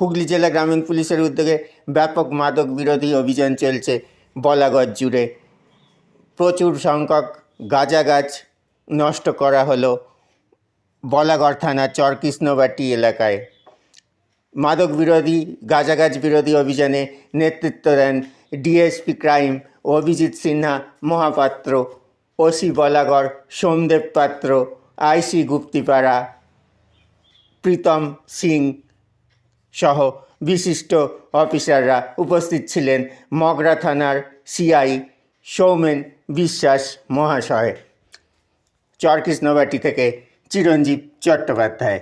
হুগলি জেলা গ্রামীণ পুলিশের উদ্যোগে ব্যাপক মাদক বিরোধী অভিযান চলছে বলাগড় জুড়ে। প্রচুর সংখ্যক গাঁজা গাছ নষ্ট করা হলো বলাগড় থানার চরকৃষ্ণবাটি এলাকায়। মাদক বিরোধী গাঁজা গাছ বিরোধী অভিযানে নেতৃত্ব দেন DSP crime Abhijit Sinha Mahapatra, OC Balagarh Somdev Patra, IC Guptipara Pritam Singh সহ বিশিষ্ট অফিসাররা উপস্থিত ছিলেন মগরা থানার সিআই সৌমেন বিশ্বাস মহাশয়। চরকৃষ্ণবাটি থেকে চিরঞ্জীব চট্টোপাধ্যায়।